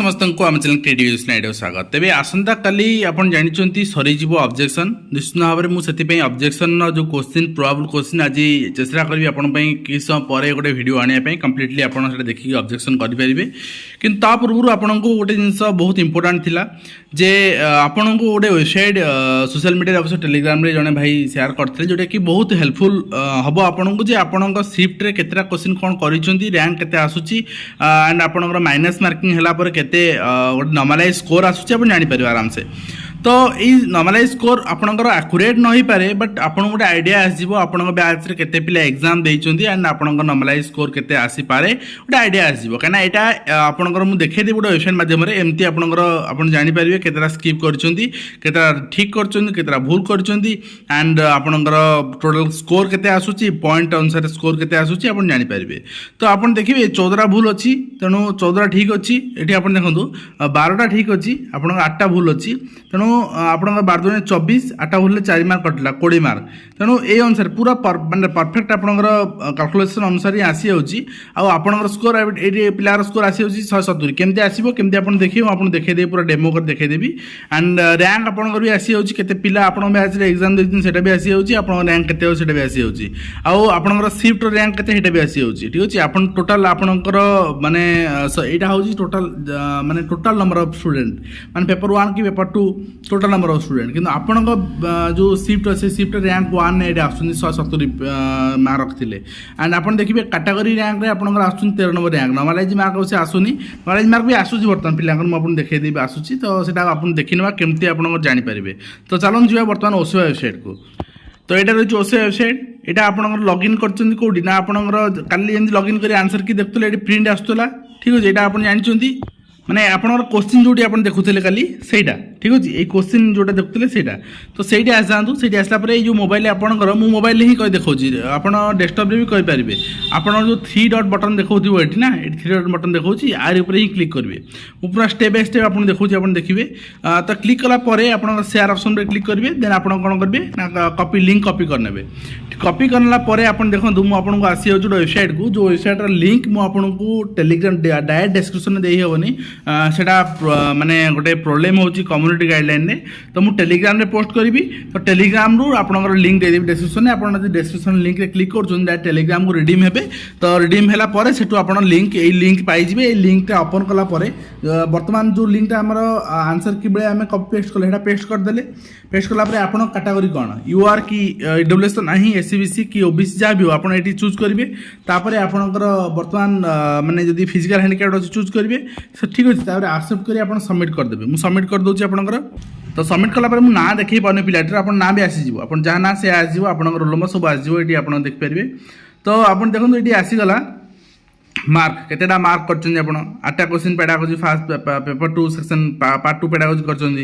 समस्त को आम चैनल क्रिएटिव स्वागत। तेज आसंता काली आपन जानते सरीज ऑब्जेक्शन निश्चित भाव में मुझे ऑब्जेक्शन जो क्वेश्चन प्रोबेबल क्वेश्चन आज चेष्टा करी किस समय पर गोटे वीडियो आने कम्प्लीटली आप देखिए ऑब्जेक्शन करेंगे। किंतु ता पूर्व आपन को गोटे जिनस बहुत इंपोर्टाट थिला जे आपन को गोटे वेबसाइट सोशल मीडिया अवश्य टेलीग्राम रे जने भाई शेयर करते जोटा कि बहुत हेल्पफुल हम आपन को जे आपन शिफ्ट रे केतरा क्वेश्चन कौन करिसेंती रैंक केते आसुची एंड आपन माइनस मार्किंग हला पर केते नॉर्मलाइज स्कोर आसुची आप जानि परिबे आराम से। तो ये नॉर्मलाइज स्कोर आपनकर एक्यूरेट न हो पारे बट आपन गोटे आइडिया आसीबो आपन बैच रे केते पिला एग्जाम देइचंती एंड आपन नॉर्मलाइज स्कोर केते आसी पारे गोटे आइडिया आसीबो काना एटा आपनकर मु देखै दे गोटे वेबसाइट माध्यम रे एम्ति आपनकर आपन जानि परिबे केतरा स्किप करचंती केतरा ठीक करचंती केतरा भूल करचंती एंड आपनकर टोटल स्कोर केते आसुची पॉइंट अनुसार स्कोर केते आसुची आपन जानि परिबे। तो आपन देखिबे 14 भूल अछि तेनु 14 ठीक अछि एठी आपन देखंतु 12टा ठीक अछि आपन 8टा भूल अछि तेनु आप 12×24 8 भूल 4 मार्क कटला 20 मार्क तेणु ए अनुसार पूरा माने परफेक्ट आपनकर कैलकुलेशन अनुसार ही आसी होची आ आपनकर स्कोर ए प्लेयर स्कोर आसी होची 170 केमते आसीबो केमते आपन देखियो आपन देखे दे पूरा डेमो कर देखे देबी एंड रैंक आपनकर भी आसी होची केते पिला आपन बैच रे एग्जाम देथिन सेटा भी आसी होची आपन रैंक केते हो सेटा भी आसी होची आ आपनकर शिफ्ट रैंक केते हेटा भी आसी होची ठीक अछि। आपन टोटल आपनकर माने एटा होची टोटल माने टोटल नंबर ऑफ स्टूडेंट माने पेपर 1 की paper 2 total number of student किंतु आपन जो शिफ्ट अच्छे शिफ्ट रैंक 1 ने आसुनी 170 मार्क रखिले एंड आपन देखिबे कैटेगरी रैंक रे आपन आसुनी 13 नंबर रैंक नॉर्मलाइज मार्क से आसुनी नॉर्मलाइज मार्क भी आसुची वर्तमान पिलांकर म आपन देखे देबे आसुची तो सेटा आपन देखिनवा केमती आपन जानि परिबे। तो चलन जिवा वर्तमान ओसिवा वेबसाइट को। तो एटा रही ओसिवा वेबसाइट एटा आपन लॉगिन करचंदी कोडी ना आपन काली एंदी लॉगिन करी आंसर की देखतले एटी प्रिंट आस्तला ठीक अछि एटा आपन जानचंदी माने आपनकर क्वेश्चन जोटी आपन देखुथिले काली सेटा ठीक अछि ए क्वेश्चन जोटा देखुथिले सेटा तो सेठी आस जांतु सेठी आसला परे ए जो मोबाइल आपनकर मु मोबाइल ही कहि देखौची आपन डेस्कटॉप रे भी कहि परिबे आपन जो 3 डॉट बटन देखौथिबो एठी ना ए 3 डॉट बटन देखौची आर ऊपर ही क्लिक करबे पूरा स्टेप बाय स्टेप आपन देखौची आपन देखिबे तो क्लिक कला परे आपन शेयर ऑप्शन रे क्लिक करबे देन आपन कोन करबे ना कॉपी लिंक कॉपी करनेबे कॉपी करला परे आपन देखंतु मु आपन को आसी हो जो वेबसाइट को जो वेबसाइट रा लिंक मु आपन को टेलीग्राम डायरेक्ट डिस्क्रिप्शन में देई होबनी सेटा माने गोटे प्रॉब्लम होची कम्युनिटी गाइडलाइन ने तो मु टेलीग्राम रे पोस्ट करिवि तो टेलीग्राम रू आपनकर लिंक दे देबी डिस्क्रिप्शन में आपन डिस्क्रिप्शन लिंक रे क्लिक करछन डायरेक्ट टेलीग्राम को रिडीम हेबे तो रिडीम हैला परे सेटु आपन लिंक ए लिंक पाई जिवे ए लिंक टा ओपन कला परे वर्तमान जो लिंक टा हमर आंसर की बेले हमें कॉपी पेस्ट करले हेटा पेस्ट कर देले पेस्ट कला परे आपन कैटेगरी कोन यूआर की ईडब्ल्यूएस तो नाही एससीबीसी की ओबीसी जा भी आपन एटी चूज करिवे तापरे आपनकर वर्तमान माने जदी फिजिकल हैंडिकैप चूज करिवे से ठीक अछि तापरे एक्सेप्ट करी आपन सबमिट कर देबे मु सबमिट कर दोची आपनकर तो सबमिट कला पर मु ना देखै पाने पिलाटर आपन ना भी आसी जिवो आपन जहा ना से आसी जिवो आपनकर रोल नंबर सब आसी जिवो एटी आपन देख परिबे। तो आपन देखंतु एटी आसी गला मार्क केतेडा मार्क करछन आपण 8टा question pedagogy first paper 2 section part 2 pedagogy करछन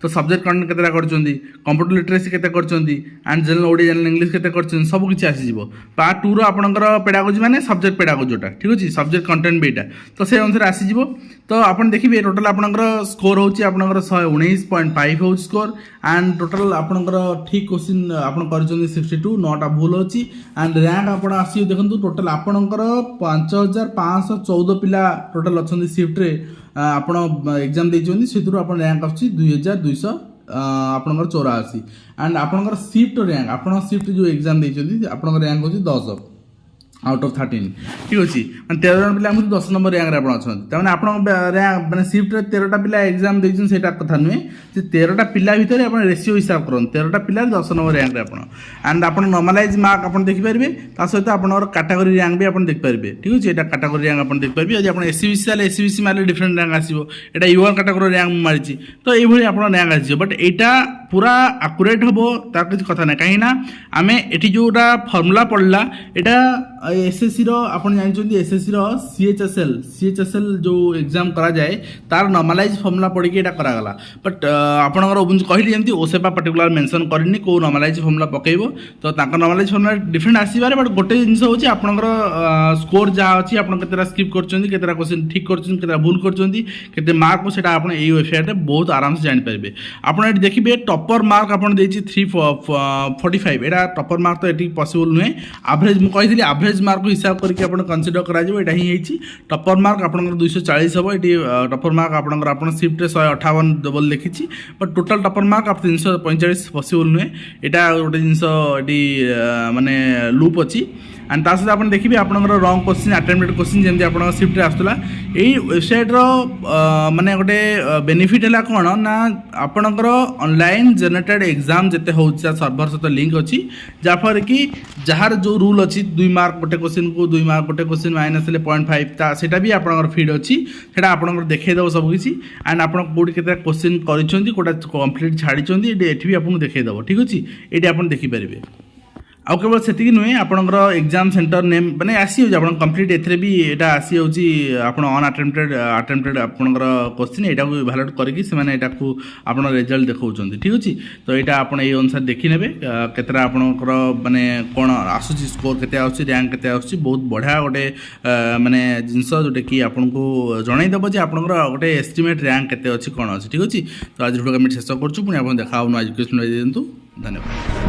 तो सब्जेक्ट कंटेंट केतेडा करछन कंप्यूटर लिटरेसी केते करछन and general Odia general English केते करछन सब किछि आसी जिवो पार्ट 2 रो आपनकर पेडागोजी माने सब्जेक्ट पेडागोजी जोटा ठीक अछि सब्जेक्ट कंटेंट बेटा तो से अनुसार आसी जिवो। तो आपन देखिबे टोटल आपनकर स्कोर होछि आपनकर 119.5 हो स्कोर एंड टोटल आपनकर ठीक क्वेश्चन आपन करछन 62 9टा भूल होछि एंड रैंक आपन आसी देखंतु टोटल आपनकर 5514 पिला टोटल अछंदी शिफ्ट रे आपण एग्जाम देइछंदी सेतुर आपण रैंक आछि 2200 आपनकर 84 एंड आपनकर शिफ्ट रैंक आपण शिफ्ट जो एग्जाम देइछंदी आपनकर रैंक होछि 10 आउट ऑफ 13 ठीक अछि माने 13 जन पिला हम 10 नंबर रैंक रे आपण अछन तमाने आपण रैंक माने शिफ्ट रे 13टा पिला एग्जाम देइछन सेटा कथा नुए जे 13टा पिला भितरे आपण रेशियो हिसाब करन 13टा पिला 10 नंबर रैंक रे आपण एंड आपण नॉर्मलाइज मार्क आपण देखि परिबे ता सहित आपनर कैटेगरी रैंक भी आपण देख परिबे ठीक अछि एटा कैटेगरी रैंक आपण देख परिबे जे आपण एससीबीसी साले एससीबीसी मारले डिफरेंट रैंक आसीबो एटा यूआर कैटेगरी रैंक मारिछि तो एई भली आपण रैंक आसीबो बट एटा पूरा आकुरेट हम तार किसी कथा ना कहीं आम ये जोटा फर्मुला पढ़ला यहाँ एसएससी आप जानते एसएससी सीएचएसएल जो एग्जाम करा जाए तार नॉर्मलाइज फर्मुला पढ़ी ये करागला बट आपंकर कहली जमी ओसेपा पर्टिकुलर मेंशन करनी कौ नॉर्मलाइज फर्मुला पकेब तो नॉर्मलाइज फर्मुला डिफरेंट आसपारे बट गोटे जिन हूँ आपंकर स्कोर जहाँ अच्छी आप स्किप कर क्वेश्चन ठीक कर भूल कर मार्क से वेबसाइट बहुत आराम से जानीपारे आपड़ देखिए टॉपर मार्क आप 345 यहाँ टॉपर मार्क तो ये पॉसिबल नुहे एवरेज मुझे एवरेज मार्क हिसाब करके कनसीडर कर टॉपर मार्क आप 240 हम ये टॉपर मार्क आप शिफ्ट 158 बोल लिखी बट टोटल टॉपर मार्क आप 345 पॉसिबल नुहे यहाँ गोटे जिन माने लूप अच्छी एंड ता सहित आप देखिए आपंकर रंग क्वेश्चन अटेम्प्टेड क्वेश्चन जमी आप शिफ्ट आसूला यही वेबसाइट्र माने गोटे बेनिफिट है कौन ना आपंकर ऑनलाइन जनरेटेड एग्जाम जिते हो सर्वर सहित लिंक अच्छी जहाँफल कि जार जो रूल अच्छी 2 मार्क गोटे क्वेश्चन को 2 मार्क गोटे क्वेश्चन माइनस 0.5 से भी आपंकर फीड अच्छी से आपंकर देखईदेव सबकि एंड आप कौट के क्वेश्चन करोटा कम्प्लीट छाड़ी ये भी आपको देखईदेव ठीक अच्छे ये आप देखिपारे आउ केवल से नुहे आपंकर एग्जाम सेंटर नेम मैंने आसी आप कम्प्लीट एथरे भी यहाँ आसी आप अनअटेम्प्टेड आपंकर क्वेश्चन यहाँ को भैल्यूट करके आप रिजल्ट देखा ठीक अच्छे तो यहाँ आप अनुसार देखने केतरा आपंकर माने कौन आसूसी स्कोर केते आउची रैंक केते आउची बहुत बढ़िया गोटे माने जिनस जोटा कि आपको जनईदेव जे आपंकर गोटे एस्टिमेट रैंक केते अच्छी कौन अच्छी ठीक अच्छे तो आज वीडियो शेष करूँ पुणी आप देखा एजुकेशन दिंतु धन्यवाद।